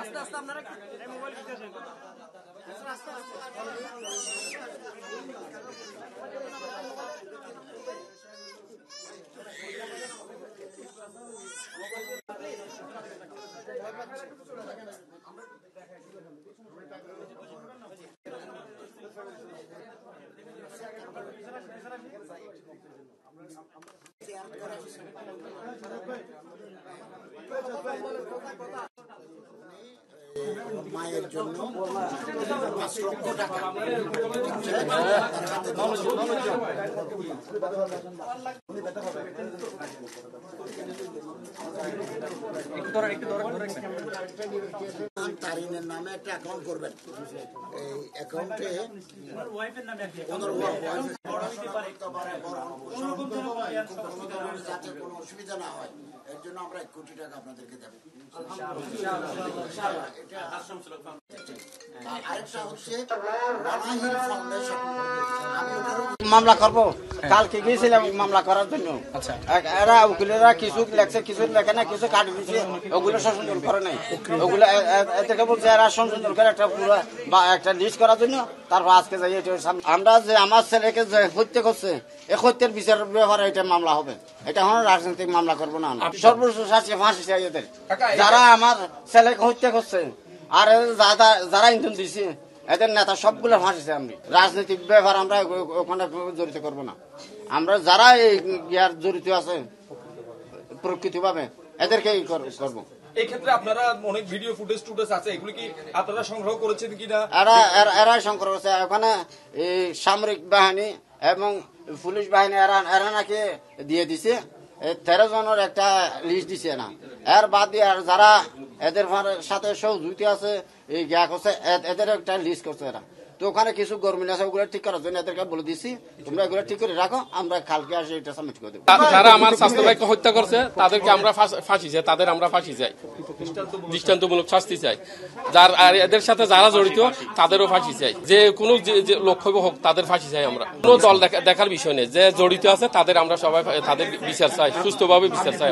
আস্তে আস্তে আপনারা মোবাইল আস্তে মায়ের জন্য 5 লক্ষ টাকা তারিনের নামে একটা অ্যাকাউন্ট করবেন। এই অ্যাকাউন্টে যাতে কোনো অসুবিধা না হয় এর জন্য আমরা 1 কোটি টাকা আপনাদেরকে দেবো। আরেকটা হচ্ছে মামলা করবো, কালকে গিয়েছিলাম মামলা করার জন্য। এরা উকিলেরা কিছু লেখছে, কিছু লেখে না, কিছু কাটি দিচ্ছে, ওগুলো সংশোধন করে নাই। ওগুলো এদেরকে বলছে এরা সংশোধন করে একটা পুরো বা একটা লিস্ট করার জন্য। তারপর আজকে যাই আমরা যে আমার ছেলেকে যে হত্যা করছে এই হত্যার বিচার ব্যাপারে এটা মামলা হবে। এটা কোনো রাজনৈতিক মামলা করবো না। সর্বোচ্চ শাস্তি ফাঁসি চাই এদের, যারা আমার ছেলেকে হত্যা করছে আর যারা ইন্ধন দিচ্ছে এদের নেতা সবগুলো ফাঁসিছে। আমি রাজনৈতিক ব্যাপার আমরা ওখানে জড়িত করবো না। আমরা যারা এই ইয়ার জড়িত আছে প্রকৃতিভাবে এদেরকেই করবো। এই ক্ষেত্রে আপনারা অনেক ভিডিও ফুটেজ আছে, এগুলো কি আপনারা সংগ্রহ করেছেন কিনা? এরাই সংগ্রহ করেছে। ওখানে এই সামরিক বাহিনী এবং পুলিশ বাহিনী এরা নাকি দিয়ে দিছে 13 জনের একটা লিস্ট দিছে না। এর বাদ দিয়ে আর যারা এদের সাথে সহযোগিতা আছে এই গ্যা করছে এদের একটা লিস্ট করছে এরা। তো ওখানে কিছু গরমিন আছে, ওগুলো ঠিক করার জন্য এদেরকে বলে দিচ্ছি তোমরা এগুলো ঠিক করে রাখো, আমরা কালকে আসে এটা সাবমিট করে দেবো। যারা আমার স্বাস্থ্য ভাইকে হত্যা করছে তাদেরকে আমরা ফাঁসি চাই, তাদের আমরা ফাঁসি চাই, দৃষ্টান্তমূলক শাস্তি চাই। যার আর এদের সাথে যারা জড়িত তাদেরও ফাঁসি চাই, যে কোনো লক্ষ্য হোক তাদের ফাঁসি চাই। আমরা কোনো দল দেখার বিষয় নেই, যে জড়িত আছে তাদের আমরা সবাই তাদের বিচার চাই, সুস্থভাবে বিচার চাই।